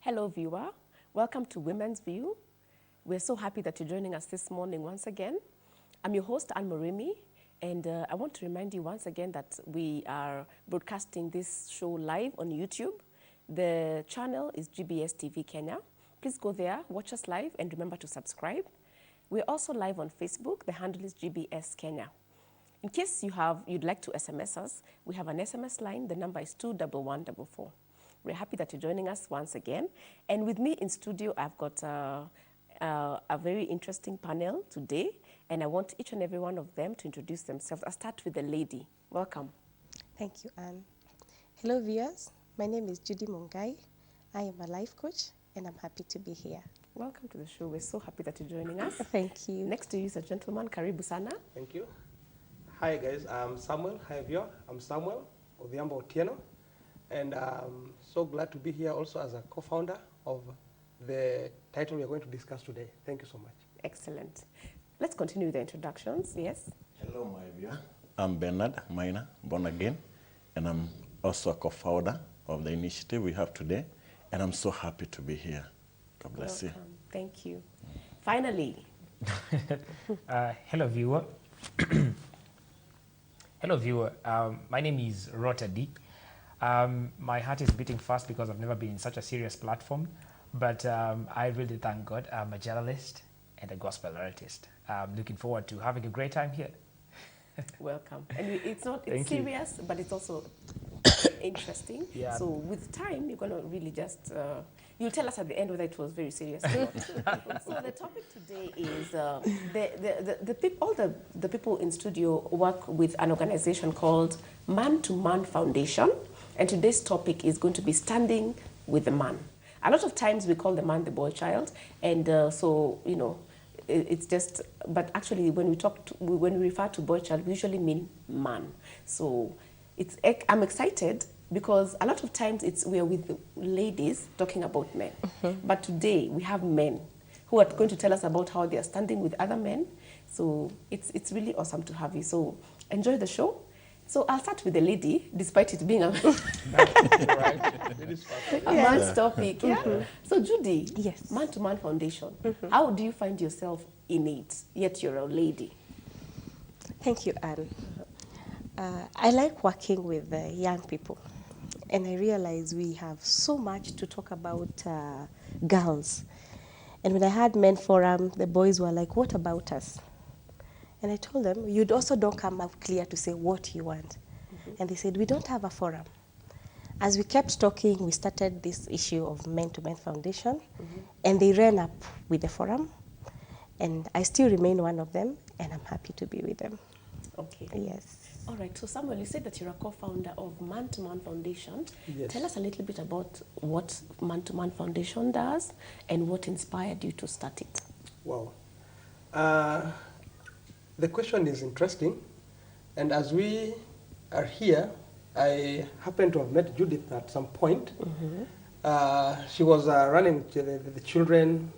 Hello, viewer. Welcome to Women's View. We're so happy that you're joining us this morning once again. I'm your host, Anne Morimi, and I want to remind you once again that we are broadcasting this show live on YouTube. The channel is GBS TV Kenya. Please go there, watch us live, and remember to subscribe. We're also live on Facebook. The handle is GBS Kenya. In case you'd like to SMS us, we have an SMS line. The number is 21144. We're happy that you're joining us once again. And with me in studio, I've got a very interesting panel today, and I want each and every one of them to introduce themselves. I'll start with the lady. Welcome. Thank you, Anne. Hello, viewers. My name is Judy Mungai. I am a life coach, and I'm happy to be here. Welcome to the show. We're so happy that you're joining us. Thank you. Next to you is a gentleman, Karibu Sana. Thank you. Hi, guys. I'm Samuel. Hi, viewer. I'm Samuel Odhiambo Otieno. And I'm so glad to be here also as a co-founder of the title we are going to discuss today. Thank you so much. Excellent. Let's continue with the introductions. Yes? Hello, my viewer. I'm Bernard Maina, born again, and I'm also a co-founder of the initiative we have today, and I'm so happy to be here. God bless you. Thank you. Finally. Hello, viewer. Hello, viewer. My name is Rota D. My heart is beating fast because I've never been in such a serious platform, but I really thank God. I'm a journalist and a gospel artist. I'm looking forward to having a great time here. Welcome. And it's serious, but it's also interesting. Yeah. So with time, you're going to really just, you'll tell us at the end whether it was very serious or not. So the topic today is, all the people in studio work with an organization called Man to Man Foundation. And today's topic is going to be standing with the man. A lot of times we call the man the boy child. And so, you know, it's just, but actually when we refer to boy child, we usually mean man. So I'm excited because a lot of times we are with ladies talking about men. Mm-hmm. But today we have men who are going to tell us about how they are standing with other men. So it's really awesome to have you. So enjoy the show. So I'll start with the lady, despite it being a man's topic. Yeah? Mm-hmm. So Judy, yes. Man to Man Foundation, mm-hmm. How do you find yourself in it, yet you're a lady? Thank you, Anne. I like working with young people, and I realize we have so much to talk about girls. And when I had Men Forum, the boys were like, what about us? And I told them, you also don't come out clear to say what you want. Mm-hmm. And they said, we don't have a forum. As we kept talking, we started this issue of Men to Men Foundation, mm-hmm. and they ran up with the forum. And I still remain one of them, and I'm happy to be with them. Okay. Yes. All right, so Samuel, you said that you're a co-founder of Man to Man Foundation. Yes. Tell us a little bit about what Man to Man Foundation does and what inspired you to start it. Wow. The question is interesting. And as we are here, I happen to have met Judith at some point. Mm-hmm. She was running the children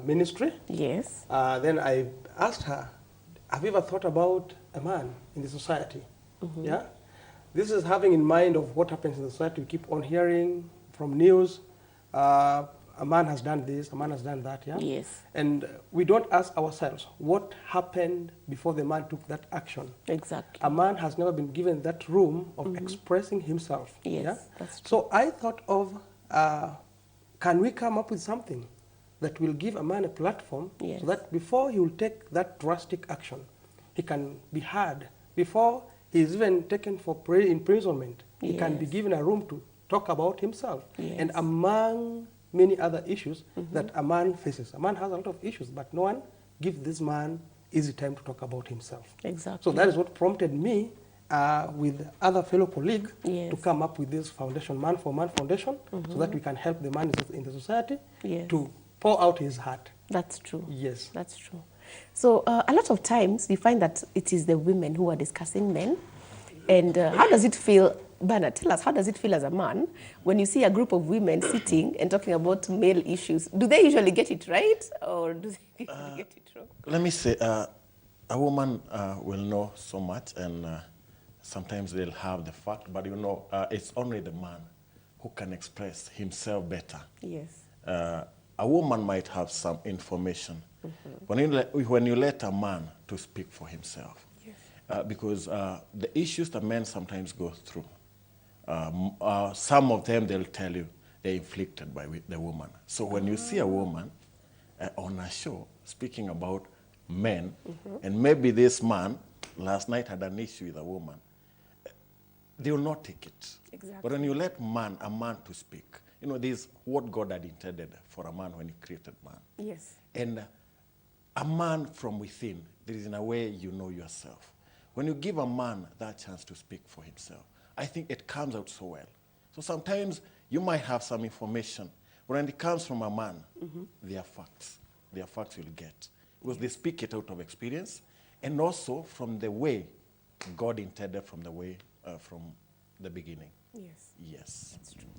ministry. Yes. Then I asked her, have you ever thought about a man in the society? Mm-hmm. Yeah? This is having in mind of what happens in the society. We keep on hearing from news, a man has done this, a man has done that, yeah? Yes. And we don't ask ourselves what happened before the man took that action. Exactly. A man has never been given that room of mm-hmm. expressing himself. Yes, yeah? that's true. So I thought of, can we come up with something that will give a man a platform, yes. so that before he will take that drastic action, he can be heard. Before he is even taken for imprisonment, yes. he can be given a room to talk about himself. Yes. And among many other issues mm-hmm. that a man faces. A man has a lot of issues, but no one gives this man easy time to talk about himself. Exactly. So that is what prompted me with other fellow colleagues yes. to come up with this foundation, Man for Man Foundation, mm-hmm. so that we can help the man in the society yes. to pour out his heart. That's true. Yes. That's true. So a lot of times we find that it is the women who are discussing men. And how does it feel, Bernard, tell us, how does it feel as a man when you see a group of women sitting and talking about male issues? Do they usually get it right, or do they get it wrong? Let me say, a woman will know so much, and sometimes they'll have the fact, but you know, it's only the man who who can express himself better. Yes. A woman might have some information. When you let a man to speak for himself, because the issues that men sometimes go through, some of them they'll tell you they're inflicted by the woman. So when you see a woman on a show speaking about men, and maybe this man last night had an issue with a woman, they will not take it. Exactly. But when you let a man to speak, you know, this is what God had intended for a man when he created man. Yes. And a man from within, there is in a way you know yourself. When you give a man that chance to speak for himself, I think it comes out so well. So sometimes you might have some information, but when it comes from a man, they are facts. They are facts you'll get. Because they speak it out of experience, and also from the way God intended from the beginning. Yes. Yes. That's true.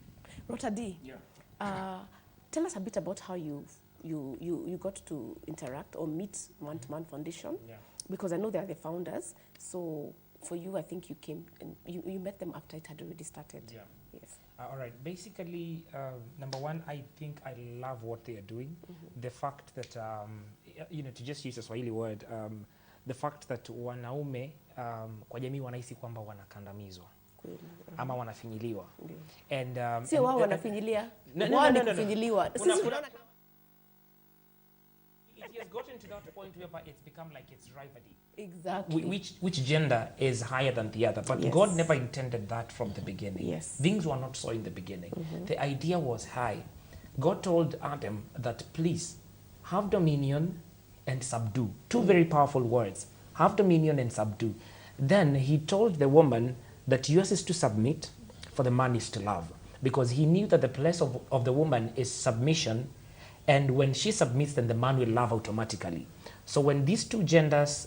Rota D, tell us a bit about how you got to interact or meet Man-to-Man Foundation. Yeah. Because I know they are the founders. So for you, I think you came and you met them after it had already started. Yeah. Yes. All right. Basically, number one, I think I love what they are doing. The fact that, to just use a Swahili word, the fact that wanaume kwa jamii wanahisi kwamba wanakandamizwa ama wanafinyiliwa. And Sio wao wanafinyilia. Wao ni kufinyiliwa. Sisi tunaona it has gotten to that point where it's become like it's rivalry. exactly. Which gender is higher than the other? But Yes. God never intended that from the beginning. Yes. Things were not so in the beginning. The idea was high. God told Adam that please have dominion and subdue. Two very powerful words. Have dominion and subdue. Then he told the woman that yours is to submit, for the man is to love. Because he knew that the place of the woman is submission, and when she submits, then the man will love automatically. So when these two genders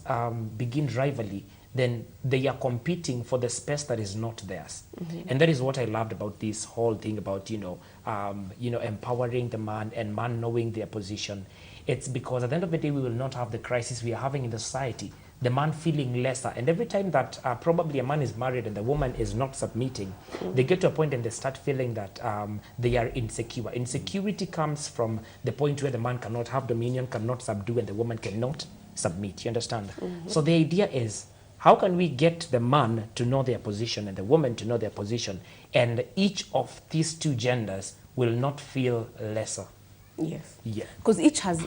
begin rivalry, then they are competing for the space that is not theirs. And that is what I loved about this whole thing about, empowering the man and man knowing their position. It's because at the end of the day, we will not have the crisis we are having in the society. The man feeling lesser. And every time that probably a man is married and the woman is not submitting, they get to a point and they start feeling that they are insecure. Insecurity comes from the point where the man cannot have dominion, cannot subdue, and the woman cannot submit. You understand? So the idea is, how can we get the man to know their position and the woman to know their position, and each of these two genders will not feel lesser? Yes. Yeah. Because each has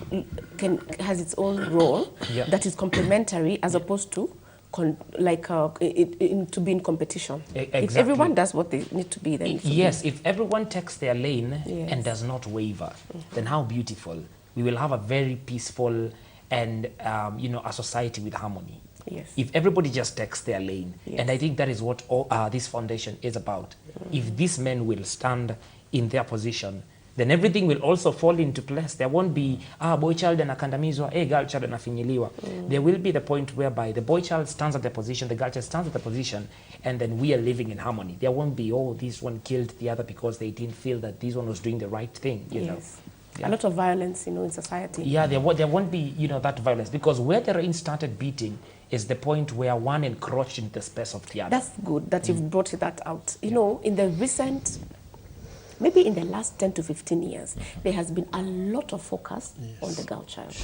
its own role Yeah. that is complementary as opposed to to be in competition. If Exactly. everyone does what they need to be, then it's Yes, if everyone takes their lane Yes. and does not waver, then how beautiful. We will have a very peaceful and, a society with harmony. Yes. If everybody just takes their lane. Yes. And I think that is what this foundation is about. If these men will stand in their position, then everything will also fall into place. There won't be, boy child anakandamizwa, girl child anafinyiliwa. There will be the point whereby the boy child stands at the position, the girl child stands at the position, and then we are living in harmony. There won't be, this one killed the other because they didn't feel that this one was doing the right thing, you know. Yes. Yeah. A lot of violence, in society. Yeah, there won't be, that violence, because where the rain started beating is the point where one encroached into the space of the other. That's good that you've brought that out. In the recent, maybe in the last 10 to 15 years, there has been a lot of focus on the girl child.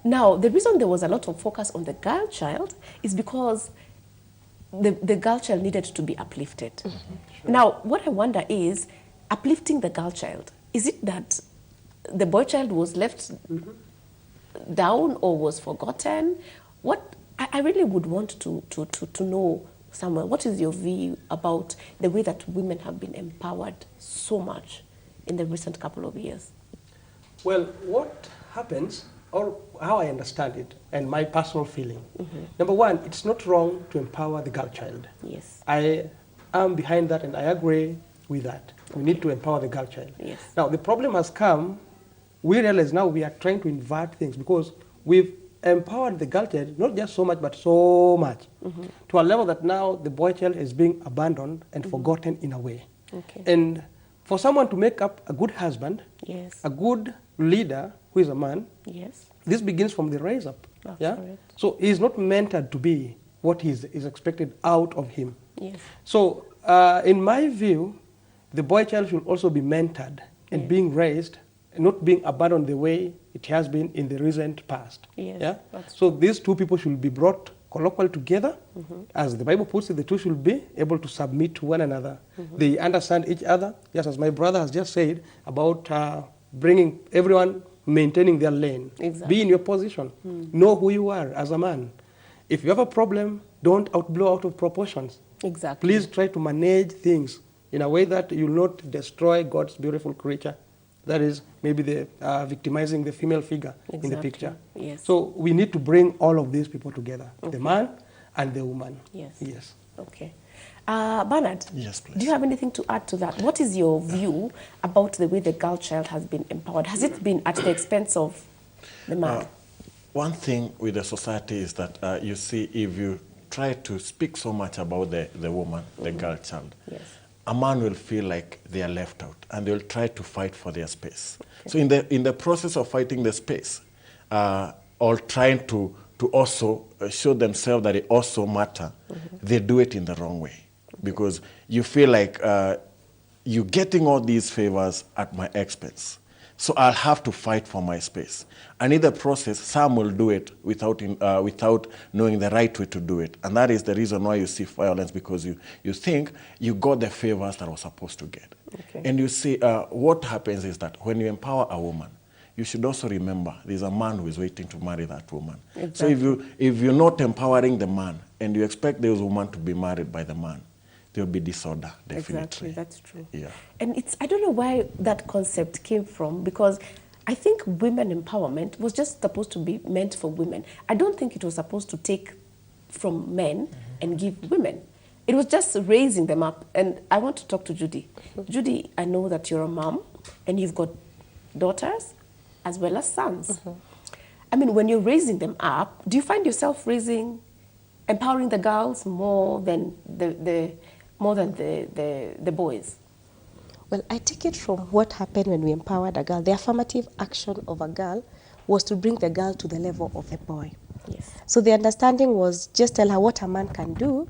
Now, the reason there was a lot of focus on the girl child is because the girl child needed to be uplifted. Now, what I wonder is, uplifting the girl child, is it that the boy child was left down or was forgotten? I really would want to know, Samuel, what is your view about the way that women have been empowered so much in the recent couple of years? Well, what happens, or how I understand it, and my personal feeling, number one, it's not wrong to empower the girl child. Yes. I am behind that and I agree with that. We need to empower the girl child. Yes. Now, the problem has come, we realize now we are trying to invert things because we've empowered the girl child, not just so much, but so much, to a level that now the boy child is being abandoned and forgotten in a way. Okay. And for someone to make up a good husband, Yes. a good leader who is a man, Yes. this begins from the rise up. That's Yeah? correct. So he's not mentored to be what is expected out of him. Yes. So in my view, the boy child should also be mentored and being raised, not being abandoned the way it has been in the recent past. Yes, Yeah? that's So these two people should be brought colloquially together. As the Bible puts it, the two should be able to submit to one another. They understand each other, just as my brother has just said, about bringing everyone, maintaining their lane. Exactly. Be in your position. Know who you are as a man. If you have a problem, don't blow out of proportions. Exactly. Please try to manage things in a way that you will not destroy God's beautiful creature. That is maybe the victimizing the female figure in the Exactly. picture. Yes. So we need to bring all of these people together, the man and the woman. Yes. Yes. Okay. Bernard, Yes, please. do you have anything to add to that? What is your view about the way the girl child has been empowered? Has it been at the expense of the man? One thing with the society is that you see, if you try to speak so much about the woman, the girl child, Yes. a man will feel like they are left out, and they'll try to fight for their space. So in the process of fighting the space, or trying to also show themselves that they also matter, they do it in the wrong way. Because you feel like you're getting all these favors at my expense. So I'll have to fight for my space. And in the process, some will do it without knowing the right way to do it. And that is the reason why you see violence, because you think you got the favors that I was supposed to get. Okay. And you see, what happens is that when you empower a woman, you should also remember there's a man who is waiting to marry that woman. Exactly. So if you're not empowering the man and you expect this woman to be married by the man, there will be disorder, definitely. Exactly, that's true. Yeah. And I don't know where that concept came from, because I think women empowerment was just supposed to be meant for women. I don't think it was supposed to take from men and give women. It was just raising them up. And I want to talk to Judy. Judy, I know that you're a mom and you've got daughters as well as sons. I mean, when you're raising them up, do you find yourself empowering the girls more than the boys? Well, I take it from what happened when we empowered a girl. The affirmative action of a girl was to bring the girl to the level of a boy. Yes. So the understanding was just tell her what a man can do,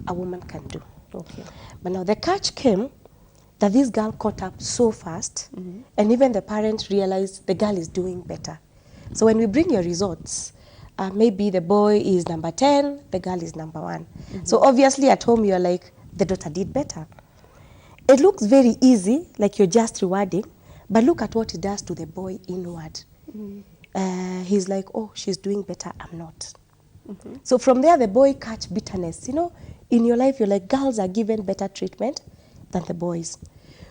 a woman can do. Okay. But now the catch came that this girl caught up so fast, and even the parents realized the girl is doing better. So when we bring your results, maybe the boy is number 10, the girl is number 1. So obviously at home you're like, the daughter did better. It looks very easy, like you're just rewarding, but look at what it does to the boy inward. He's like, oh, she's doing better, I'm not. So from there, the boy catch bitterness. You know, in your life, you're like, girls are given better treatment than the boys.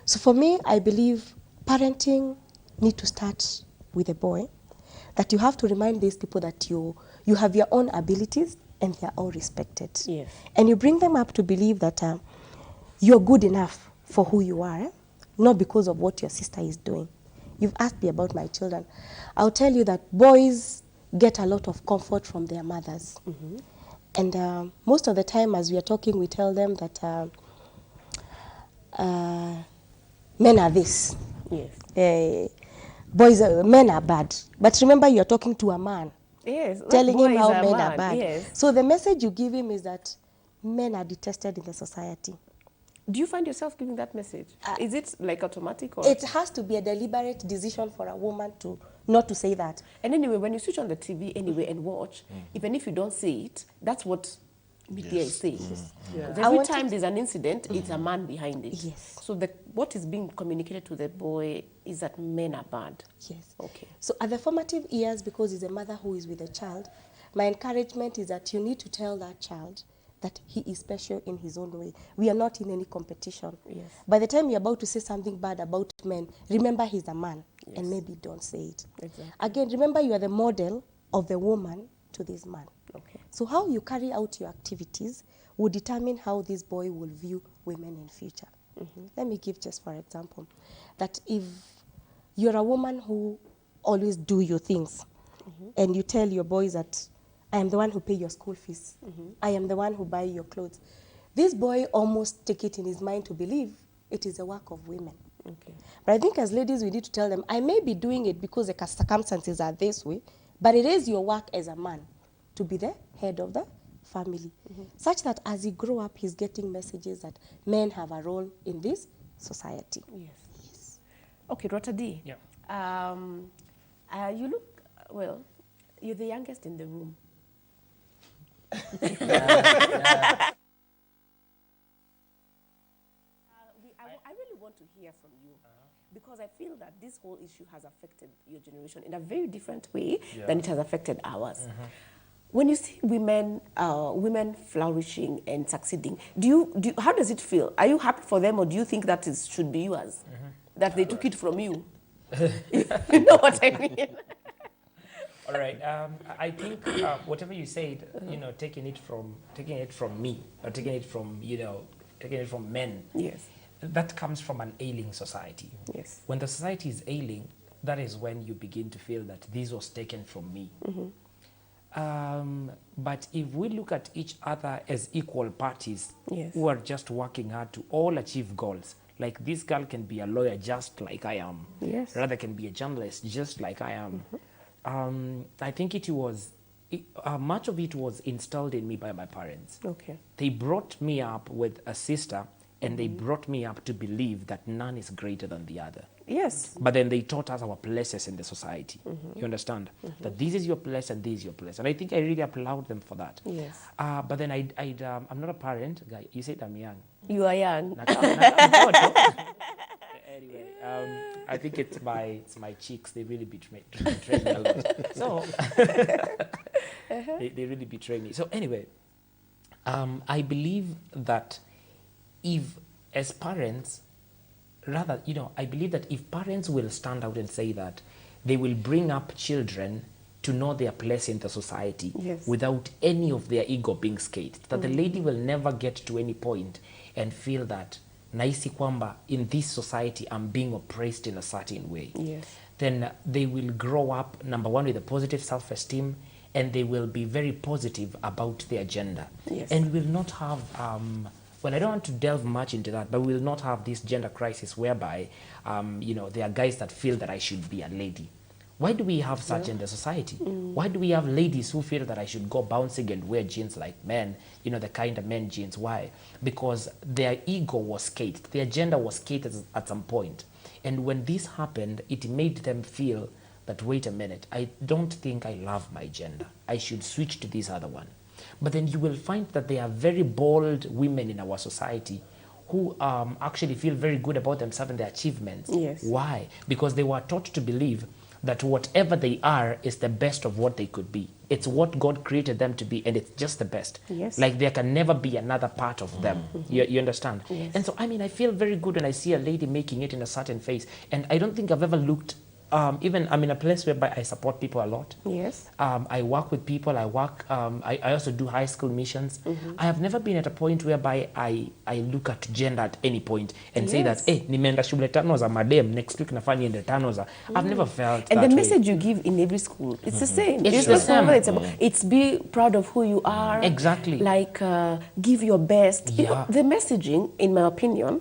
So for me, I believe parenting need to start with the boy, that you have to remind these people that you have your own abilities and they are all respected. Yes. And you bring them up to believe that you're good enough for who you are, not because of what your sister is doing. You've asked me about my children. I'll tell you that boys get a lot of comfort from their mothers. And most of the time as we are talking, we tell them that men are this. Yes. Men are bad. But remember, you're talking to a man, Yes. telling him boy how is a men man. are bad. Yes. So the message you give him is that men are detested in the society. Do you find yourself giving that message? Is it like automatic or? It has to be a deliberate decision for a woman to not to say that. And anyway, when you switch on the TV anyway and watch, even if you don't see it, that's what media is saying. I Every wanted- time there's an incident, it's a man behind it. Yes. So what is being communicated to the boy is that men are bad. Yes. Okay. So at the formative years, because he's a mother who is with a child, my encouragement is that you need to tell that child that he is special in his own way. We are not in any competition. Yes. By the time you're about to say something bad about men, remember he's a man, and maybe don't say it. Exactly. Again, remember you are the model of the woman to this man. Okay. So how you carry out your activities will determine how this boy will view women in future. Let me give just for example, that if you're a woman who always do your things, and you tell your boys that I am the one who pay your school fees, I am the one who buy your clothes, this boy almost take it in his mind to believe it is the work of women. Okay. But I think as ladies, we need to tell them, I may be doing it because the circumstances are this way, but it is your work as a man to be the head of the family, such that as he grow up, he's getting messages that men have a role in this society. Yes. Okay, Rota D. Yeah. You look, well, you're the youngest in the room. I really want to hear from you because I feel that this whole issue has affected your generation in a very different way than it has affected ours. When you see women flourishing and succeeding, how does it feel? Are you happy for them, or do you think that should be yours? That they took it from you? You know what I mean? All right. I think whatever you said, taking it from me, or taking it from men. Yes. That comes from an ailing society. Yes. When the society is ailing, that is when you begin to feel that this was taken from me. But if we look at each other as equal parties who are just working hard to all achieve goals, like this girl can be a lawyer just like I am, rather can be a journalist just like I am. I think much of it was installed in me by my parents. Okay. They brought me up with a sister, and they brought me up to believe that none is greater than the other. Yes. But then they taught us our places in the society. You understand? That this is your place and this is your place. And I think I really applaud them for that. Yes. But then I'm not a parent. Guy, you said I'm young. You are young. Anyway, I think it's my cheeks. They really betray me a lot. So they really betray me. So anyway, I believe that if as parents, rather, I believe that if parents will stand out and say that they will bring up children to know their place in the society without any of their ego being scathed, that the lady will never get to any point and feel that naisi kwamba in this society I'm being oppressed in a certain way. Then they will grow up, number one, with a positive self-esteem, and they will be very positive about their gender. And will not have well, I don't want to delve much into that, but we will not have this gender crisis whereby, there are guys that feel that I should be a lady. Why do we have such in the society? Why do we have ladies who feel that I should go bouncing and wear jeans like men, the kind of men jeans? Why? Because their ego was scathed. Their gender was scathed at some point. And when this happened, it made them feel that, wait a minute, I don't think I love my gender. I should switch to this other one. But then you will find that there are very bold women in our society who actually feel very good about themselves and their achievements. Why? Because they were taught to believe that whatever they are is the best of what they could be. It's what God created them to be, and it's just the best. Like there can never be another part of them. You understand? And so, I feel very good when I see a lady making it in a certain phase. And I don't think I've ever looked even I'm in a place whereby I support people a lot. I work with people. I also do high school missions. I have never been at a point whereby I look at gender at any point and say that, hey, nimeenda shule tano za madem, next week nafanya niende tano za. I've never felt and that the way. message you give in every school, it's the same. It's the same. It's be proud of who you are. Exactly. Like give your best. The messaging, in my opinion,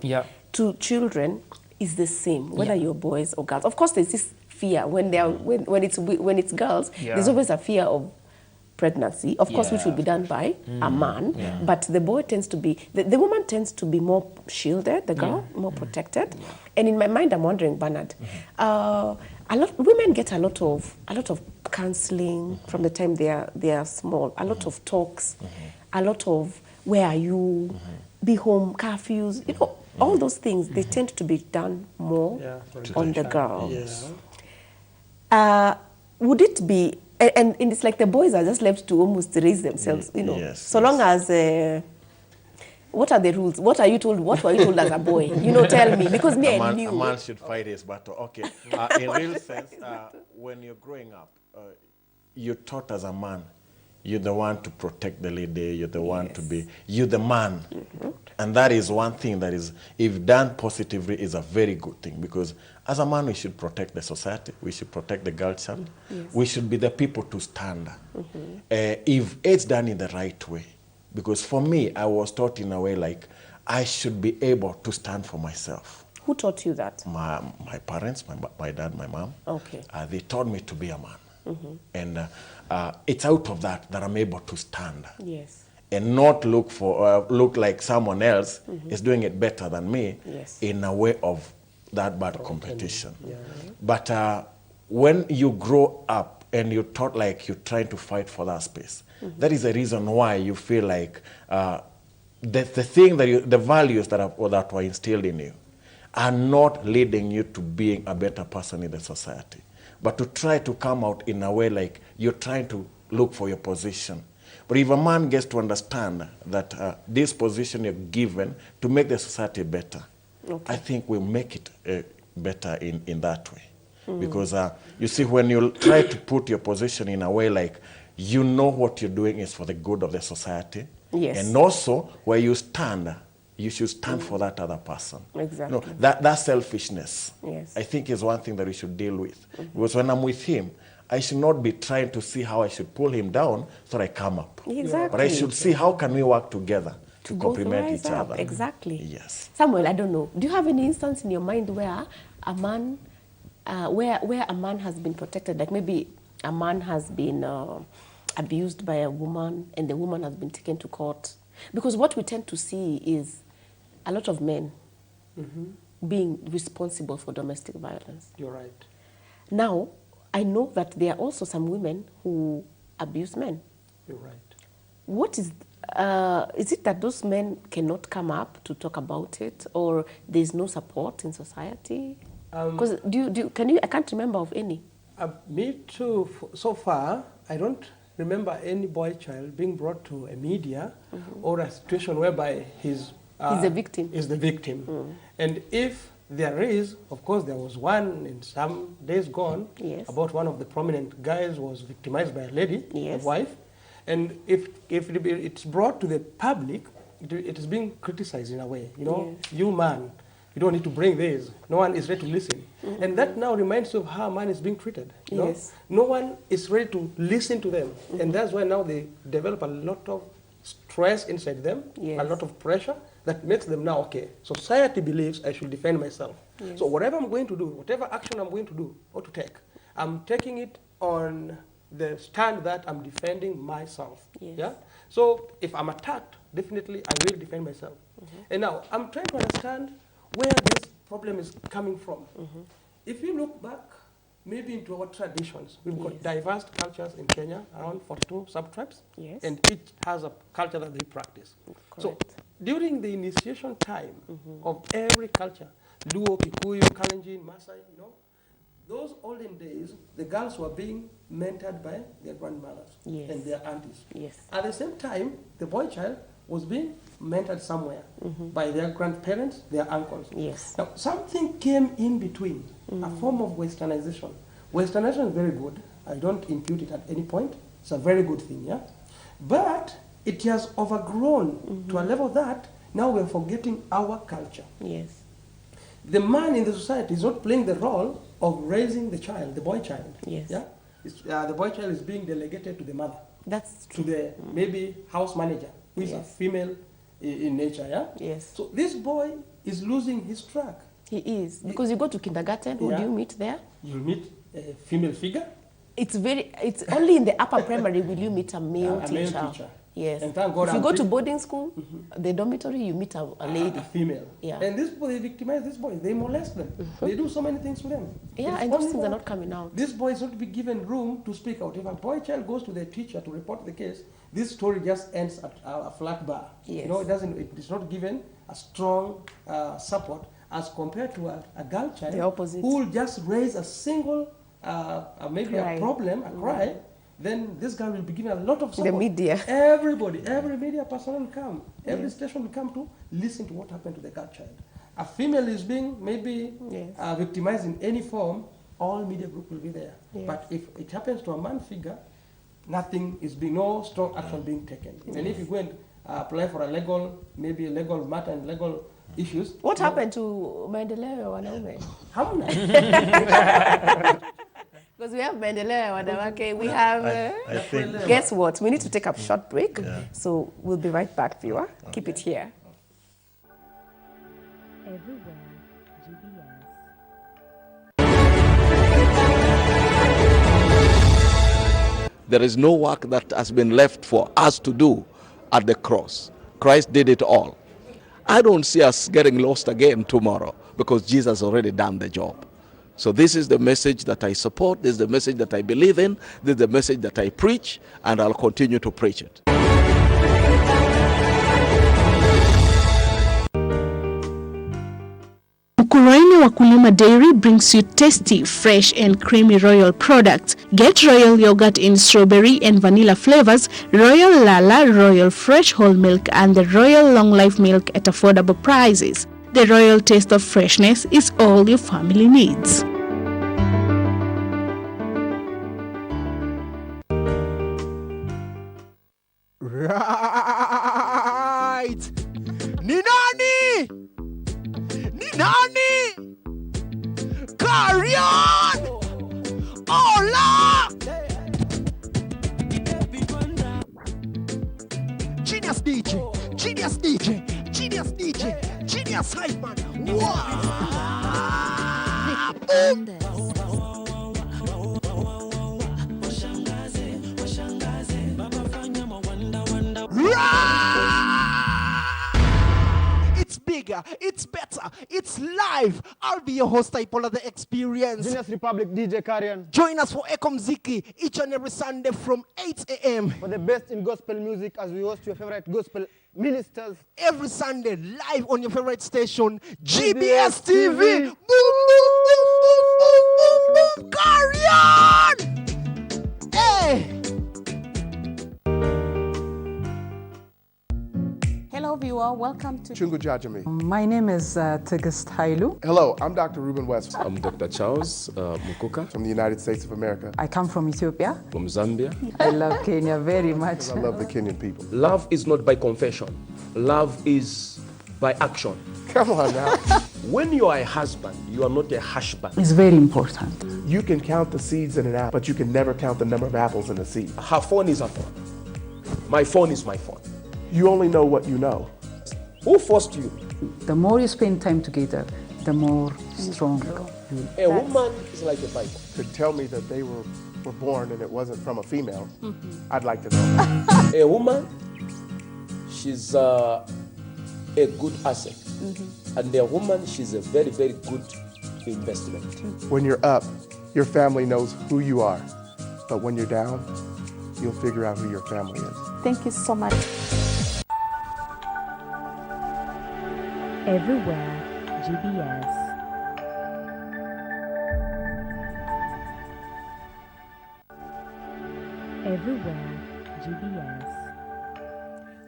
to children is the same, whether you're boys or girls. Of course, there's this fear when it's girls. There's always a fear of pregnancy, of course, which will be done by a man. But the boy tends to be the woman tends to be more shielded, the girl more protected. And in my mind, I'm wondering, Bernard, women get a lot of counseling from the time they are small. A lot of talks, a lot of where are you, be home curfews, all those things. They tend to be done more on the girls. Would it be, and it's like the boys are just left to almost raise themselves, so long as, what are the rules? What were you told as a boy? Tell me, because I knew. A man should fight his battle. Okay, in real sense, when you're growing up, you're taught as a man, you're the one to protect the lady, you're the one to be, you're the man. And that is one thing that is, if done positively, is a very good thing, because as a man, we should protect the society, we should protect the girl child, we should be the people to stand. If it's done in the right way, because for me, I was taught in a way like, I should be able to stand for myself. Who taught you that? My parents, my dad, my mom. Okay. They taught me to be a man. And it's out of that I'm able to stand. and not look like someone else is doing it better than me Yes. in a way of that bad competition. But when you grow up and you're taught like you're trying to fight for that space, that is the reason why you feel like the thing that the values that were instilled in you are not leading you to being a better person in the society, but to try to come out in a way like you're trying to look for your position. But if a man gets to understand that this position you're given to make the society better, I think we'll make it better in that way. Because you see, when you try to put your position in a way like you know what you're doing is for the good of the society, Yes. and also where you stand, you should stand for that other person. Exactly. No, that selfishness, Yes. I think, is one thing that we should deal with. Because when I'm with him, I should not be trying to see how I should pull him down so that I come up. Exactly. But I should see how can we work together to both complement rise each up. other. Exactly. Yes. Samuel, I don't know. Do you have any instance in your mind where a man, where a man has been protected? Like maybe a man has been abused by a woman, and the woman has been taken to court. Because what we tend to see is a lot of men being responsible for domestic violence. You're right. Now, I know that there are also some women who abuse men. You're right. What is it that those men cannot come up to talk about it, or there's no support in society? Because I can't remember of any. Me too. So far, I don't remember any boy child being brought to a media or a situation whereby he's the victim. Is the victim. And if there is, of course, there was one in some days gone Yes. about one of the prominent guys was victimized by a lady, Yes. a wife. And if it's brought to the public, it is being criticized in a way. You know, Yes. you man, you don't need to bring this. No one is ready to listen. And that now reminds you of how man is being treated. You know? Yes. No one is ready to listen to them. And that's why now they develop a lot of stress inside them, Yes. a lot of pressure that makes them now, okay, society believes I should defend myself. Yes. So whatever I'm going to do, whatever action I'm going to do or to take, I'm taking it on the stand that I'm defending myself. Yes. Yeah? So if I'm attacked, definitely I will defend myself. And now I'm trying to understand where this problem is coming from. If you look back maybe into our traditions, we've got Yes. diverse cultures in Kenya, around 42 sub-tribes, Yes. and each has a culture that they practice. So Correct. during the initiation time of every culture, Luo, Kikuyu, Kalenjin, Maasai, you know, those olden days, the girls were being mentored by their grandmothers Yes. and their aunties. Yes. At the same time, the boy child was being mentored somewhere by their grandparents, their uncles. Yes. Now, something came in between, a form of westernization. Westernization is very good. I don't impute it at any point. It's a very good thing, yeah? But it has overgrown to a level that now we're forgetting our culture. Yes. The man in the society is not playing the role of raising the child, the boy child. Yes. Yeah? The boy child is being delegated to the mother, That's to true. the maybe house manager, who is a Yes. female in nature. Yeah? Yes. So this boy is losing his track. He is. Because you go to kindergarten, who do Yeah. you meet there? You'll meet a female figure, It's only in the upper primary will you meet a male a teacher. male teacher. Yes. And thank God If you I'm go to pretty- boarding school, the dormitory, you meet a lady. a female. Yeah. And this boy, they victimize this boy. They molest them. They do so many things to them. Yeah, It's and those only things are that not coming out. This boy is not to be given room to speak out. If a boy child goes to the teacher to report the case, this story just ends at a flat bar. Yes. You know, it is not given a strong support as compared to a girl child The opposite. who will just raise a single, maybe Cry. a problem, a cry. Then this guy will be given a lot of support. media. Everybody, every media person will come. Every station will come to listen to what happened to the girl child. A female is being maybe Yes. victimized in any form, all media group will be there. Yes. But if it happens to a man figure, nothing is being, no strong action being taken. And if you go and apply for a legal matter and legal issues. What happened to maendeleo ya wanaume? Hamna. Because we have maendeleo ya wanawake, we have, I think guess what? We need to take a short break. So we'll be right back, viewer. Keep it here. Everywhere GBS. There is no work that has been left for us to do at the cross. Christ did it all. I don't see us getting lost again tomorrow because Jesus already done the job. So this is the message that I support, this is the message that I believe in, this is the message that I preach, and I'll continue to preach it. Mkurueni Wakulima Dairy brings you tasty, fresh and creamy Royal products. Get Royal yogurt in strawberry and vanilla flavors, Royal Lala, Royal Fresh Whole Milk and the Royal Long Life Milk at affordable prices. The Royal taste of freshness is all your family needs. Right! Ninani! Ninani! Carry on! Hola! Genius DJ! Genius DJ! Genius DJ! Genius hype man! Wow! Boom! It's bigger, it's better, it's live. I'll be your host, Ipola the Experience. Genius Republic DJ Karian. Join us for Eko Mziki each and every Sunday from 8 a.m. for the best in gospel music as we host your favorite gospel ministers. Every Sunday, live on your favorite station, GBS TV. Boom, boom, boom, boom, boom, boom, boom. Carry on! Hey! Hello viewer, welcome to Chungu Jajami. My name is Tegist Hailu. Hello, I'm Dr. Ruben West. I'm Dr. Charles Mukuka. From the United States of America. I come from Ethiopia. From Zambia. I love Kenya very much. I love the Kenyan people. Love is not by confession. Love is by action. Come on now. When you are a husband, you are not a husband. It's very important. You can count the seeds in an apple, but you can never count the number of apples in a seed. Her phone is her phone. My phone is my phone. You only know what you know. Who forced you? The more you spend time together, the more stronger. A woman is like a Bible. To tell me that they were born and it wasn't from a female, I'd like to know. A woman, she's a good asset. And a woman, she's a very, very good investment. When you're up, your family knows who you are. But when you're down, you'll figure out who your family is. Thank you so much. Everywhere GBS. Everywhere GBS.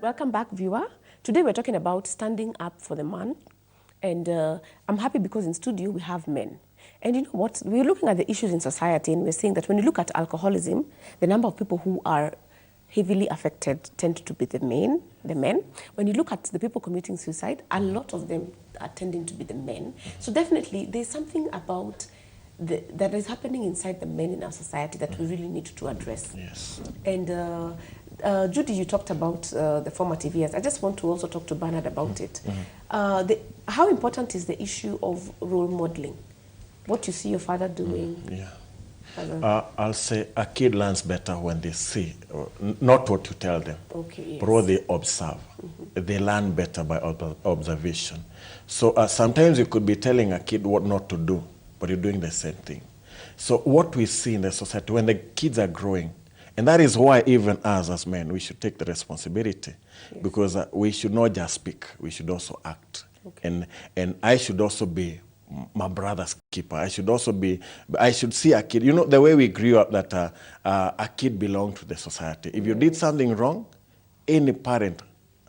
Welcome back, viewer. Today we're talking about standing up for the man. And I'm happy because in studio we have men. And you know what? We're looking at the issues in society and we're seeing that when you look at alcoholism, the number of people who are heavily affected tend to be the men. When you look at the people committing suicide, a lot of them are tending to be the men. So definitely there's something about that is happening inside the men in our society that we really need to address. Yes. And Judy, you talked about the formative years. I just want to also talk to Bernard about it. How important is the issue of role modeling? What you see your father doing? Yeah. I'll say a kid learns better when they see, not what you tell them, yes. but what they observe. They learn better by observation. So sometimes you could be telling a kid what not to do, but you're doing the same thing. So what we see in the society, when the kids are growing, and that is why even us as men, we should take the responsibility, because we should not just speak, we should also act. And I should also be my brother's keeper. I should see a kid. You know, the way we grew up, that a kid belonged to the society. If you did something wrong, any parent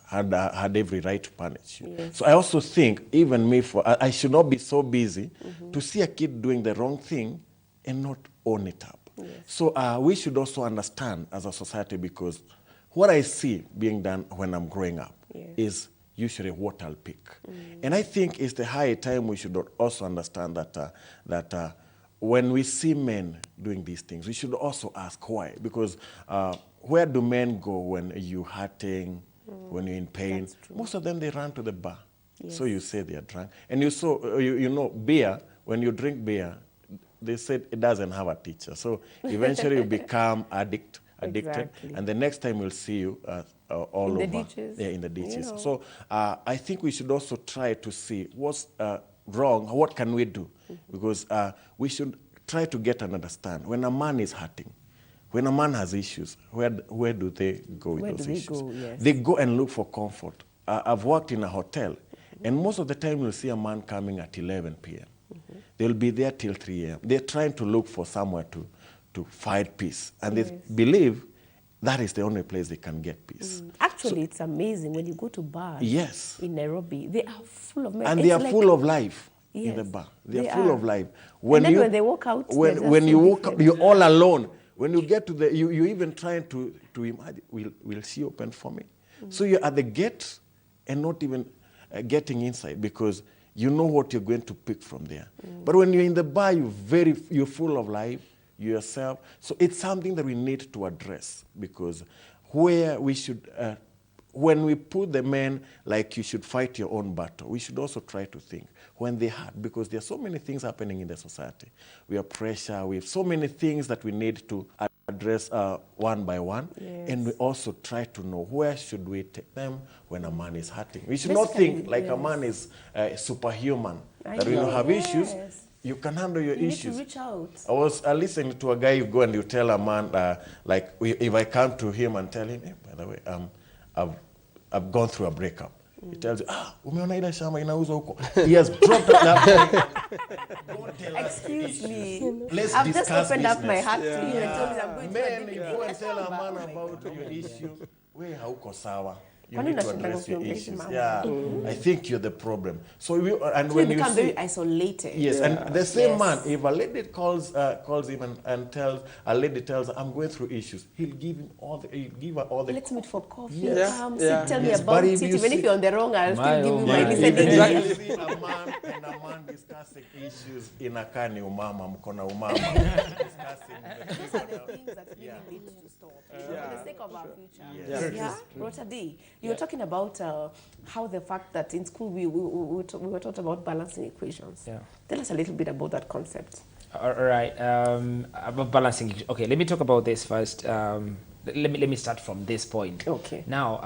had every right to punish you. Yes. So I also think, even me, I should not be so busy to see a kid doing the wrong thing and not own it up. Yes. So we should also understand as a society, because what I see being done when I'm growing up is usually what I'll pick. And I think it's the high time we should also understand that when we see men doing these things, we should also ask why. Because where do men go when you're hurting, when you're in pain? Most of them, they run to the bar. Yes. So you say they're drunk. And you know, beer, when you drink beer, they said it doesn't have a teacher. So eventually you become addicted. Exactly. And the next time we'll see you, all In the over. ditches, Yeah, in the you ditches. know. So I think we should also try to see what's wrong, what can we do? Because we should try to get and understand when a man is hurting, when a man has issues, where do they go with Where those do they issues? go? Yes. They go and look for comfort. I've worked in a hotel, and most of the time you'll see a man coming at 11 p.m. They'll be there till 3 a.m. They're trying to look for somewhere to find peace, and they believe that is the only place they can get peace. Actually, it's amazing when you go to bars Yes. in Nairobi. They are full of men. And It's they are like- full of life in the Yes, bar. They they are full are. of life. And then when they walk out, they're just when so you walk out, different. you're all alone. When you get to the, you even trying to imagine, will she open for me? So you're at the gate and not even getting inside because you know what you're going to pick from there. But when you're in the bar, you're full of life, yourself. So it's something that we need to address because where we should, when we put the men like you should fight your own battle, we should also try to think when they hurt, because there are so many things happening in the society. We have pressure, we have so many things that we need to address one by one, and we also try to know where should we take them when a man is hurting. We should not think like a man is superhuman, that when you have issues, you can handle your You issues. need to reach out. I was listening to a guy, you go and you tell a man, if I come to him and tell him, hey, by the way, I've gone through a breakup. He tells you, umeona ile shamba inauzwa huko. He has dropped that. Excuse me. Let's I've just discuss opened up my business. heart to you and told you I'm going Man, to you go and tell a man about your issue. We hauko sawa. You Kwani need to unashindana address your kuongea issues. mama? Yeah, I think you're the problem. So and So when you you become see, very isolated. yes, and the same Yes. man, if a lady calls him and tells I'm going through issues, he'll give her all the. Let's meet for coffee. Yes. Sit, tell me Yes, about but it. if you Even if see- you're on the wrong, I'll still give you my If listening you ear. see a man and a man discussing issues inakaa ni umama, mkona umama. Discussing Those are the things that really need to stop. For the sake of our future. Yes. Rota D, you were talking about how the fact that in school we were taught about balancing equations. Yeah. Tell us a little bit about that concept. All right. About balancing. Okay, let me talk about this first. Let me start from this point. Okay. Now,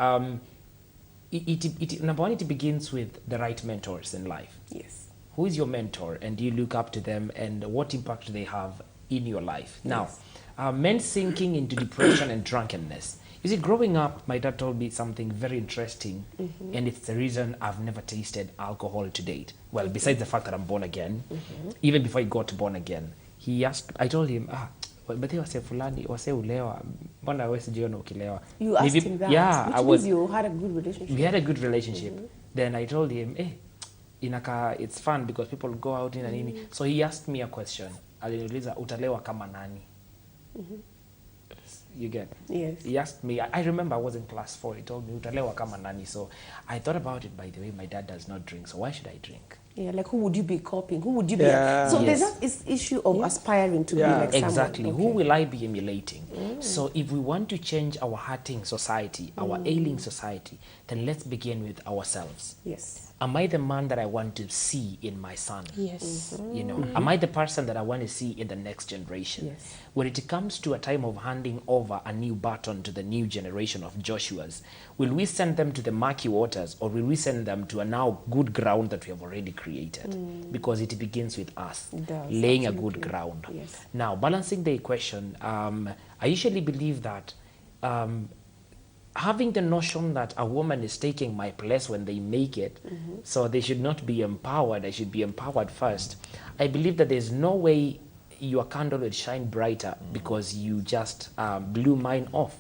number one, it begins with the right mentors in life. Yes. Who is your mentor, and do you look up to them, and what impact do they have in your life? Now, men sinking into depression and drunkenness. You see, growing up, my dad told me something very interesting, and it's the reason I've never tasted alcohol to date. Well, besides the fact that I'm born again, even before I got born again, I told him, but they wase fulani, wase ulewa, mbona wewe sijiona ukilewa? You asked him that? Yeah, Which means you had a good relationship. we had a good relationship. Then I told him, inaka, it's fun because people go out in nini. So he asked me a question. Aliniuliza, utalewa kama nani? You get? Yes. He asked me, I remember I was in class 4, he told me, utalewa kama nani? So I thought about it, by the way, my dad does not drink, so why should I drink? Yeah, like who would you be copying? Who would you be? Yeah. So Yes. there's that issue of aspiring to be like someone. Exactly. Who Okay. will I be emulating? So if we want to change our hurting society, our ailing society, then let's begin with ourselves. Yes. Am I the man that I want to see in my son? Yes. You know, am I the person that I want to see in the next generation? Yes. When it comes to a time of handing over a new baton to the new generation of Joshuas, will we send them to the murky waters, or will we send them to a now good ground that we have already created? Because it begins with us, It does, laying a absolutely. good ground. Yes. Now, balancing the equation, I usually believe that having the notion that a woman is taking my place when they make it, so they should not be empowered, I should be empowered first. I believe that there's no way your candle will shine brighter because you just blew mine off.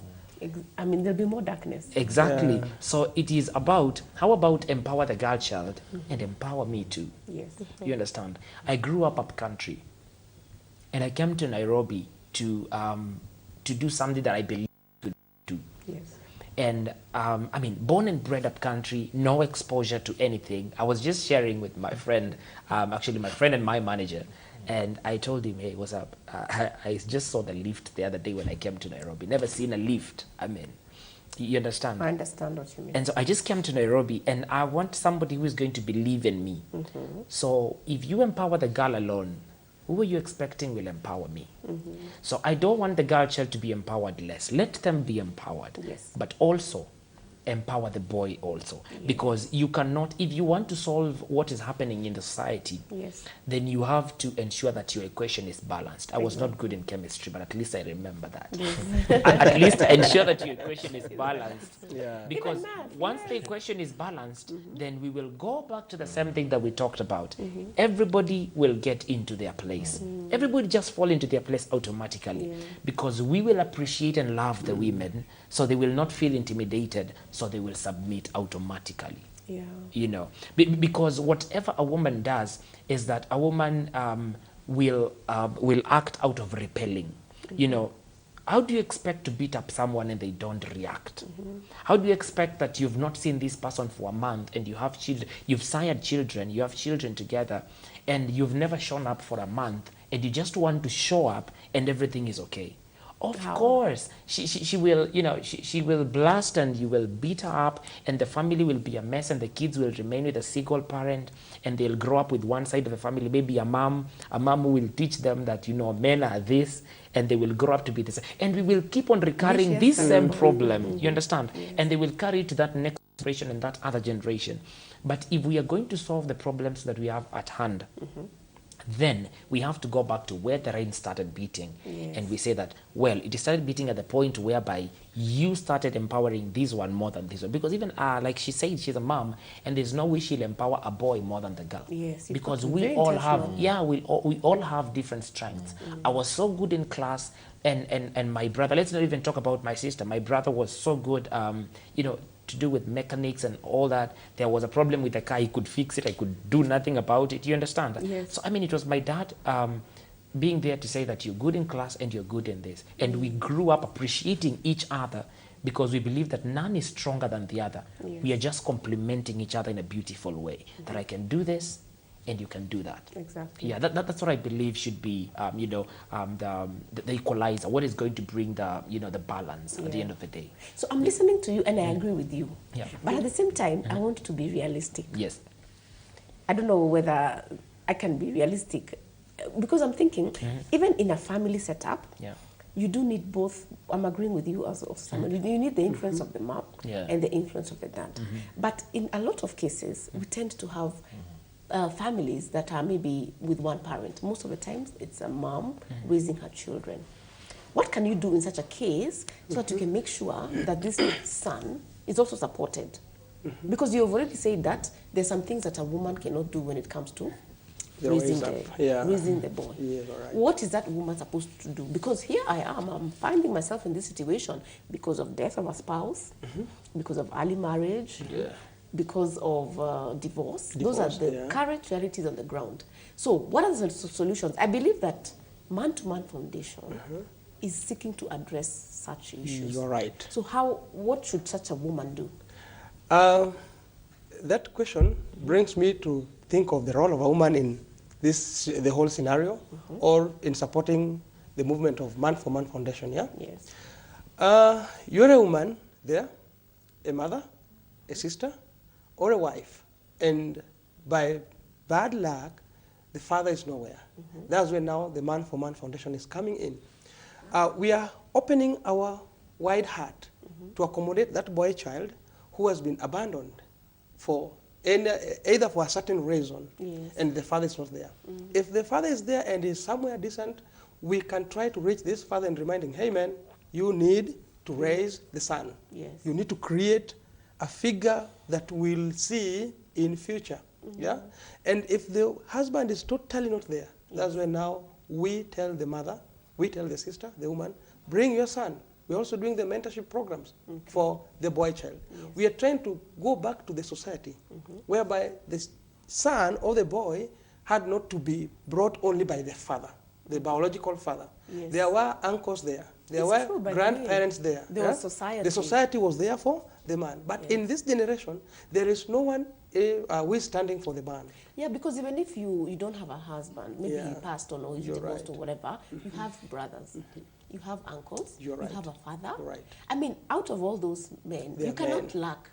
I mean, there'll be more darkness. Exactly. Yeah. So it is about, how about empower the girl child and empower me too? Yes. You understand? I grew up country, and I came to Nairobi to do something that I believe to do. Yes. And I mean, born and bred up country, no exposure to anything. I was just sharing with my friend, actually my friend and my manager, and I told him, hey, what's up? I just saw the lift the other day when I came to Nairobi. Never seen a lift. I mean, you understand? I understand what you mean. And so I just came to Nairobi, and I want somebody who is going to believe in me. So if you empower the girl alone, who are you expecting will empower me? So I don't want the girl child to be empowered less. Let them be empowered. Yes. But also, empower the boy also. Because you cannot, if you want to solve what is happening in the society, then you have to ensure that your equation is balanced. I was not good in chemistry, but at least I remember that. At least ensure that your equation is balanced. Because once the equation is balanced, then we will go back to the same thing that we talked about. Everybody will get into their place. Everybody just fall into their place automatically, because we will appreciate and love the women, so they will not feel intimidated, so they will submit automatically. You know, because whatever a woman does is that a woman will act out of repelling. You know, how do you expect to beat up someone and they don't react? How do you expect that you've not seen this person for a month and you have children, you've sired children, you have children together, and you've never shown up for a month, and you just want to show up and everything is okay? Of course, she will, you know, she will blast and you will beat her up, and the family will be a mess, and the kids will remain with a single parent, and they'll grow up with one side of the family, maybe a mom who will teach them that, you know, men are this, and they will grow up to be this. And we will keep on recurring this same problem, you understand? And they will carry it to that next generation and that other generation. But if we are going to solve the problems that we have at hand, then we have to go back to where the rain started beating. And we say that, well, it started beating at the point whereby you started empowering this one more than this one. Because even, like she said, she's a mom, and there's no way she'll empower a boy more than the girl. Because we all have, we all have different strengths. I was so good in class, and my brother, let's not even talk about my sister. My brother was so good, you know, to do with mechanics and all that. There was a problem with the car, he could fix it, I could do nothing about it, you understand? So I mean, it was my dad being there to say that you're good in class and you're good in this. And we grew up appreciating each other, because we believe that none is stronger than the other. We are just complementing each other in a beautiful way, that I can do this and you can do that. Exactly. Yeah, that's what I believe should be, you know, the equalizer. What is going to bring the, you know, the balance at the end of the day. So I'm listening to you, and I agree with you. But at the same time, I want to be realistic. I don't know whether I can be realistic, because I'm thinking, even in a family setup, you do need both. I'm agreeing with you as of someone. You need the influence of the mom and the influence of the dad. But in a lot of cases, we tend to have families that are maybe with one parent. Most of the times, it's a mom raising her children. What can you do in such a case so that you can make sure that this son is also supported? Because you've already said that there's some things that a woman cannot do when it comes to raising the boy. What is that woman supposed to do? Because here I am, I'm finding myself in this situation because of death of a spouse, because of early marriage, because of divorce. Those are the current realities on the ground. So what are the solutions? I believe that Man-to-Man Foundation is seeking to address such issues. You're right. So what should such a woman do? That question brings me to think of the role of a woman in the whole scenario, or in supporting the movement of Man-for-Man Foundation, You're a woman there, a mother, a sister, or a wife, and by bad luck, the father is nowhere. That's where now the Man-for-Man Foundation is coming in. We are opening our wide heart to accommodate that boy child who has been abandoned for either for a certain reason, and the father is not there. If the father is there and is somewhere decent, we can try to reach this father and remind him, hey man, you need to raise the son. You need to create a figure that we'll see in future. And if the husband is totally not there, that's when now we tell the mother, we tell the sister, the woman, bring your son. We're also doing the mentorship programs for the boy child. We are trying to go back to the society whereby the son or the boy had not to be brought only by the father, the biological father. There were uncles there. There were grandparents there. There was society. The society was there for the man. But in this generation, there is no one who is standing for the man. Yeah, because even if you don't have a husband, maybe he passed on or he's divorced or whatever, you have brothers. You have uncles, you have a father. I mean, out of all those men, you cannot lack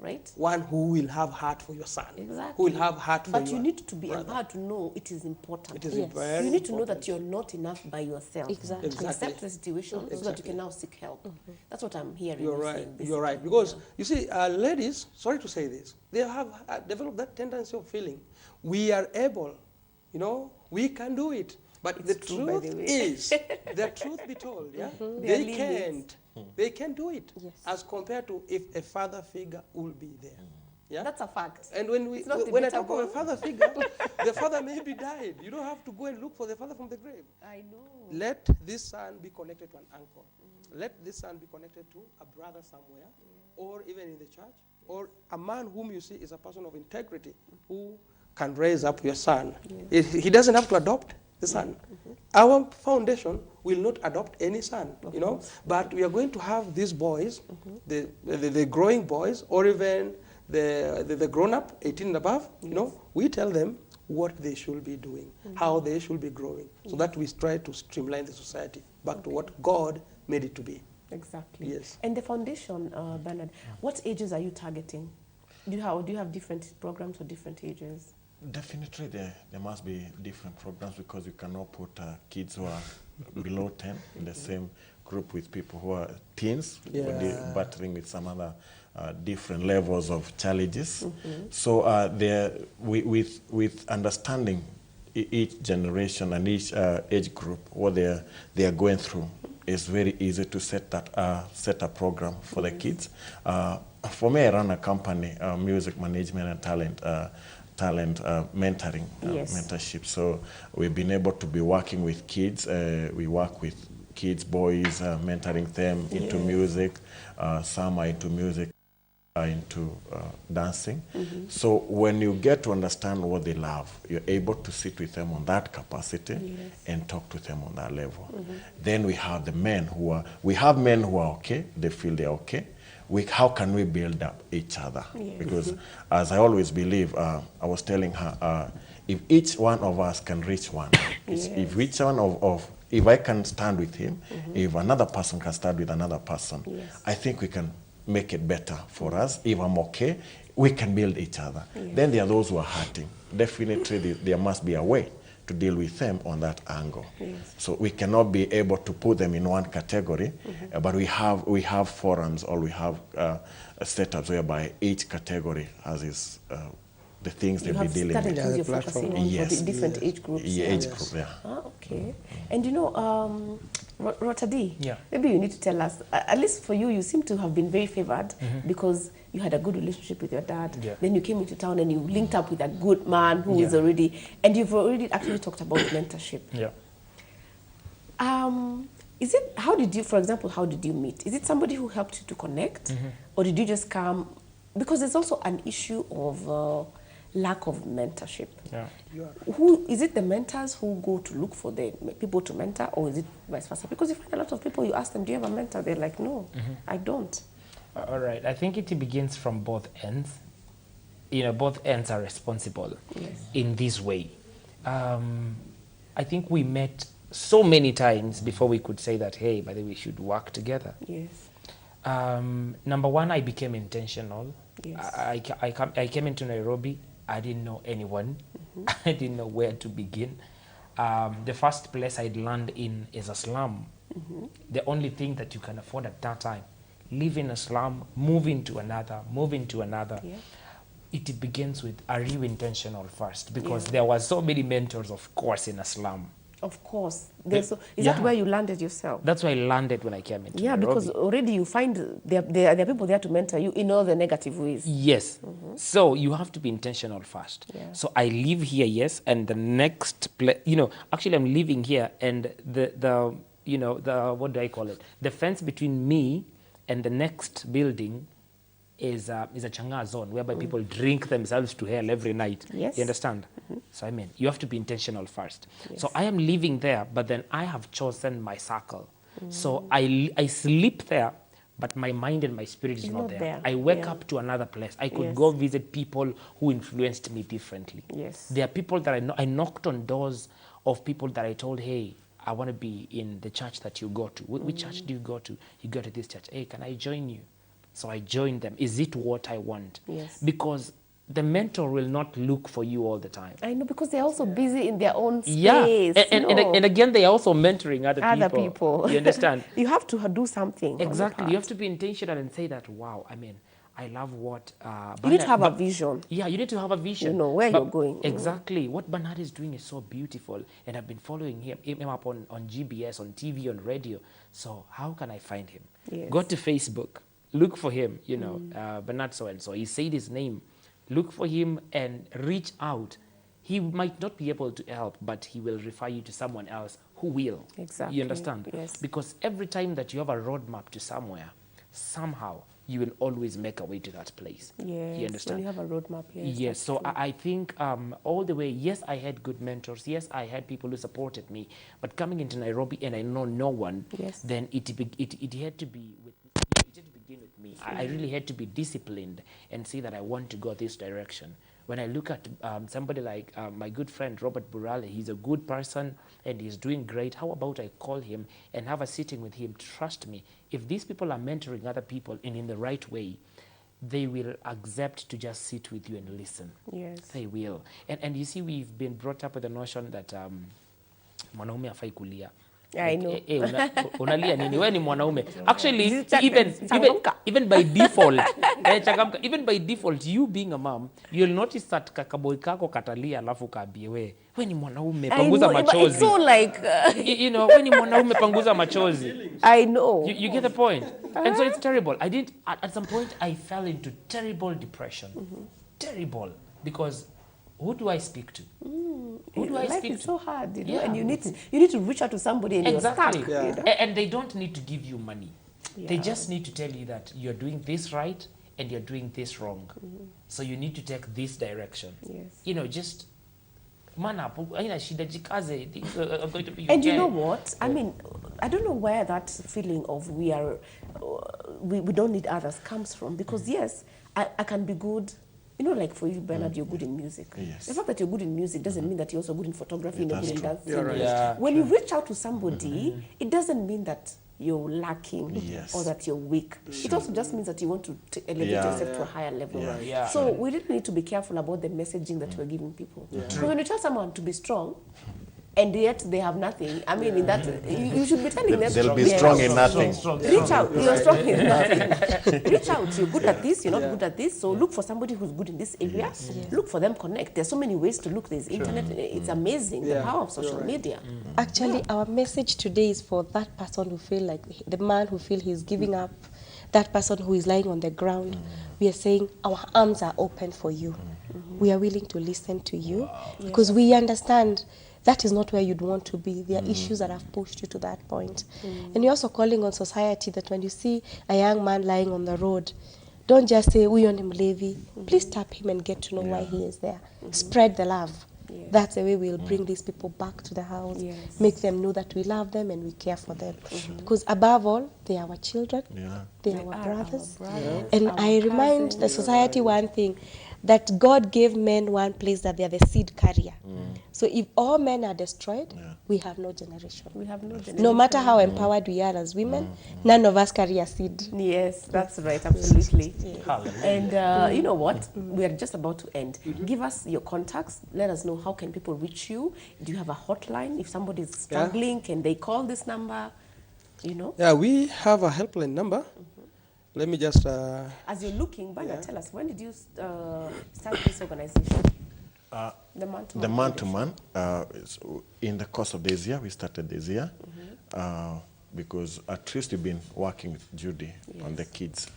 right? One who will have heart for your son. Exactly. Who will have heart for But your you need to be brother. empowered to know it is important. It is very You need to know important. that you're not enough by yourself. Exactly. To accept the situation so that you can now seek help. That's what I'm hearing. You're you right. saying, You're right. basically. Because you see, ladies, sorry to say this, they have developed that tendency of feeling we are able, you know, we can do it. But It's the true, by the truth way. is, the truth be told, yeah, There are they limits. can't. They can't do it Yes. as compared to if a father figure will be there. Yeah? That's a fact. And when It's not when I talk of a debatable. father figure, the father maybe died. You don't have to go and look for the father from the grave. I know. Let this son be connected to an uncle. Let this son be connected to a brother somewhere, or even in the church, or a man whom you see is a person of integrity who can raise up your son. He doesn't have to adopt the son. Our foundation will not adopt any son, you know, but we are going to have these boys, the growing boys, or even the grown-up, 18 and above, you know, we tell them what they should be doing, how they should be growing, so that we try to streamline the society back to what God made it to be. Exactly. Yes. And the foundation, Bernard, what ages are you targeting? Do you have different programs for different ages? Definitely, there must be different programs because you cannot put kids who are below 10 in the same group with people who are teens, who are battling with some other different levels of challenges. So with understanding each generation and each age group, what they are going through, it's very easy to set a program for the kids. For me, I run a company, music management and talent mentoring, mentorship. So we've been able to be working with kids. We work with kids, boys, mentoring them into music. Some are into music, are into dancing. So when you get to understand what they love, you're able to sit with them on that capacity and talk to them on that level. Then we have the men who are okay, they feel they're okay. How can we build up each other? Because as I always believe, I was telling her, if each one of us can reach one, if each one if I can stand with him, if another person can stand with another person, I think we can make it better for us. If I'm okay, we can build each other. Then there are those who are hurting. Definitely there must be a way to deal with them on that angle. So we cannot be able to put them in one category, but we have forums, or we have setups whereby each category has its the things they'll be dealing with. You're focusing on for the different age groups. Age group, yeah. Okay. And you know, Rotadi, Yeah. maybe you need to tell us, at least for you, you seem to have been very favored because you had a good relationship with your dad. Yeah. Then you came into town and you linked up with a good man who is already, and you've already actually talked about mentorship. Yeah. Is it, how did you meet? Is it somebody who helped you to connect? Or did you just come? Because there's also an issue of lack of mentorship. Yeah. Who is it, the mentors who go to look for the people to mentor, or is it vice versa? Because you find a lot of people, you ask them, do you have a mentor? They're like, no, I don't. All right. I think it begins from both ends. You know, both ends are responsible in this way. I think we met so many times before we could say that, hey, by the way, we should work together. Yes. Number one, I became intentional. Yes. I came into Nairobi. I didn't know anyone. I didn't know where to begin. The first place I'd land in is a slum. The only thing that you can afford at that time, live in a slum, move into another. Yeah. It begins with, are you intentional first? Because there were so many mentors, of course, in a slum. Of course. Is that where you landed yourself? That's where I landed when I came into Nairobi. Because already you find there are people there to mentor you in all the negative ways. Yes. So you have to be intentional first. Yeah. So I live here, yes, and the next place, actually I'm living here, and the what do I call it? The fence between me and the next building is a changa zone whereby people drink themselves to hell every night. Yes. You understand? So I mean, you have to be intentional first. So I am living there, but then I have chosen my circle. So I sleep there, but my mind and my spirit is not there. I wake up to another place. I could go visit people who influenced me differently. Yes. There are people that I knocked on doors of people that I told, hey, I want to be in the church that you go to. Which church do you go to? You go to this church. Hey, can I join you? So I joined them. Is it what I want? Yes. Because the mentor will not look for you all the time. I know, because they're also busy in their own space. Yeah, and again, they are also mentoring other people. You understand? You have to do something. Exactly. You have to be intentional and say that, wow, I mean, I love what... you need to have a vision. Yeah, you need to have a vision. You know where you're going. Exactly. What Bernard is doing is so beautiful. And I've been following him up on GBS, on TV, on radio. So how can I find him? Yes. Go to Facebook. Look for him, you know, Bernard so-and-so. He said his name. Look for him and reach out. He might not be able to help, but he will refer you to someone else who will. Exactly. You understand? Yes. Because every time that you have a roadmap to somewhere, somehow you will always make a way to that place. Yes. You understand? When you have a roadmap, yes. Yes. So I think all the way, yes, I had good mentors. Yes, I had people who supported me. But coming into Nairobi and I know no one, then it had to be with it had to begin with me. I really had to be disciplined and say that I want to go this direction. When I look at somebody like my good friend Robert Burale, he's a good person and he's doing great. How about I call him and have a sitting with him? Trust me, if these people are mentoring other people and in the right way, they will accept to just sit with you and listen. Yes. They will. And you see, we've been brought up with the notion that mwanaume hafai kulia. I know. Unalia nini? Wewe ni mwanaume. Actually, even by default, even by default, you being a mom, you'll notice that kakaboy kako katalia alafu kaambie wewe ni mwanaume panguza machozi. It's so like you know, wewe ni mwanaume panguza machozi. I know. You get the point. And so it's terrible. I didn't at some point I fell into terrible depression. Terrible, because who do I speak to? Who do I Life speak is to? so hard, you know, and you need to reach out to somebody and Exactly. you're stuck. You know? And they don't need to give you money. They just need to tell you that you're doing this right and you're doing this wrong. So you need to take this direction. Yes. You know, just man up. Shida jikaze. Things are going to be And okay. you know what? I mean, I don't know where that feeling of we don't need others comes from, because yes, I can be good. You know, like for you, Bernard, you're good in music. Yes. The fact that you're good in music doesn't mean that you're also good in photography and you're good in dancing. You're right. Yeah. When you reach out to somebody, it doesn't mean that you're lacking Yes. or that you're weak. It also just means that you want to elevate yourself to a higher level. Yeah. Yeah. So we really need to be careful about the messaging that we're giving people. Because when you tell someone to be strong, and yet they have nothing, I mean, in that you should be telling them They'll be strong in nothing. Reach out. You're strong in nothing. Reach out. You're good at this. You're not good at this. So look for somebody who's good in this area. Look for them. Connect. There's so many ways to look. There's internet. It's amazing the power of social media. Actually, our message today is for that person who feel like the man who feel he's giving up, that person who is lying on the ground. We are saying our arms are open for you. We are willing to listen to you because we understand that is not where you'd want to be. There are issues that have pushed you to that point. And you're also calling on society that when you see a young man lying on the road, don't just say, "We on him, Levi." Please tap him and get to know why he is there. Spread the love. That's the way we'll bring these people back to the house, make them know that we love them and we care for them. Because above all, they are our children, they are our brothers. And I remind the society one thing, that God gave men one place that they are the seed carrier. So if all men are destroyed, we have no generation. We have no generation. No matter how empowered we are as women, none of us carry a seed. Yes, that's right, absolutely. And you know what? We are just about to end. Give us your contacts. Let us know how can people reach you. Do you have a hotline? If somebody is struggling, can they call this number? You know? Yeah, we have a helpline number. Let me just... As you're looking, Bernard, tell us, when did you start this organization? The man-to-man. In the course of this year, we started this year because at least we've been working with Judy on the kids,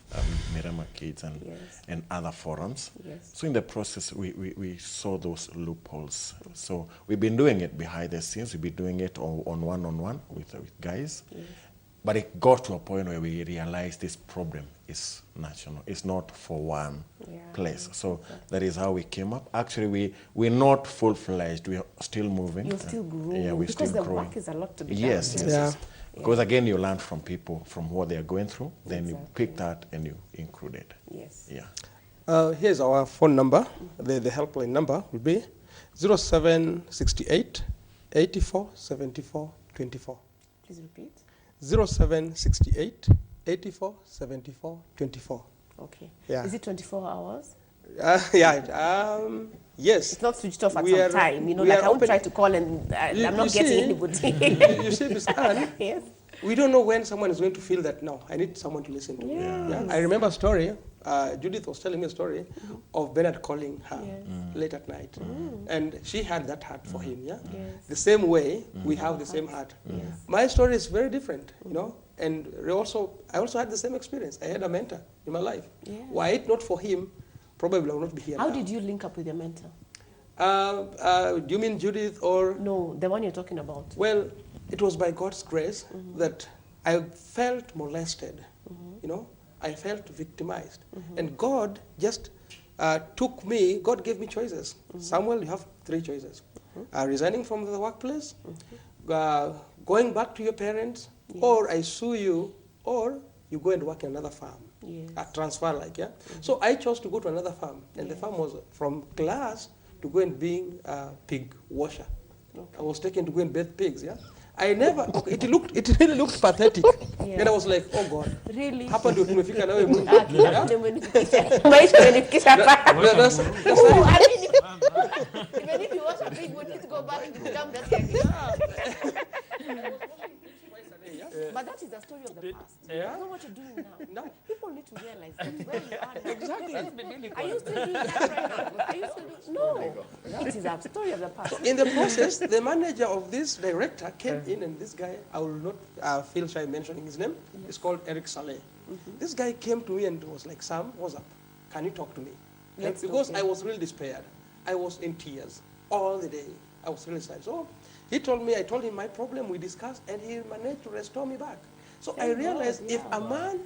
Mirama Kids and other forums. So in the process, we saw those loopholes. So we've been doing it behind the scenes. We've been doing it on one-on-one with guys. But it got to a point where we realized this problem is national. It's not for one place. So that is how we came up. Actually, we're not full-fledged. We are still moving. You're still growing. Yeah, we're because still the growing. work is a lot to be Yes, done. yes. Because again, you learn from people, from what they are going through. Then you pick that and you include it. Yes. Yeah. Here's our phone number. The helpline number will be 0768 84 74 24. Please repeat. 0768 84, 74, 24. Okay. Yeah. Is it 24 hours? Yes. It's not switched off at some time. You know, like I would try to call and I'm not getting anybody. You see, Ms. Anne, yes. We don't know when someone is going to feel that, no, I need someone to listen to. Yes. I remember a story, Judith was telling me a story of Bernard calling her late at night. And she had that heart for him, Yes. The same way we have the same heart. My story is very different, you know, and I also had the same experience. I had a mentor in my life. Were it not for him, probably I would not be here How now. did you link up with your mentor? Do you mean Judith or? No, the one you're talking about. Well, it was by God's grace that I felt molested, you know, I felt victimized. And God just took me, God gave me choices. Samuel, you have 3 choices. Resigning from the workplace, going back to your parents, or I sue you, or you go and work in another farm. A transfer like, So I chose to go to another farm, and the farm was from glass to go and being a pig washer. I was taken to go and bathe pigs, I never, it really looked pathetic. And I was like, oh God. Really? Hapa ndio tumefika nawe Mungu. Even if you watch a pig, would it go back to become that guy? But that is the story of the past. That's not what you're doing now. No. People need to realize that where you are now. Exactly. Are you still doing that right now? Are you still doing? No. It is a story of the past. So in the process, the manager of this director came in, and this guy, I will not feel shy mentioning his name, it's called Eric Saleh. This guy came to me and was like, Sam, what's up? Can you talk to me? Because I was really despaired. I was in tears all the day. I was really sad. So he told me, I told him my problem, we discussed, and he managed to restore me back. So I realized if a man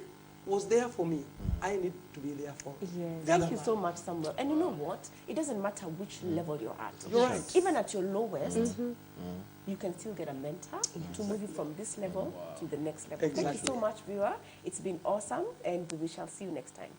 was there for me, I need to be there for Thank you so much, Samuel. And you know what? It doesn't matter which level you're at. You're right. Even at your lowest, you can still get a mentor to move you from this level to the next level. Exactly. Thank you so much, viewer. It's been awesome, and we shall see you next time.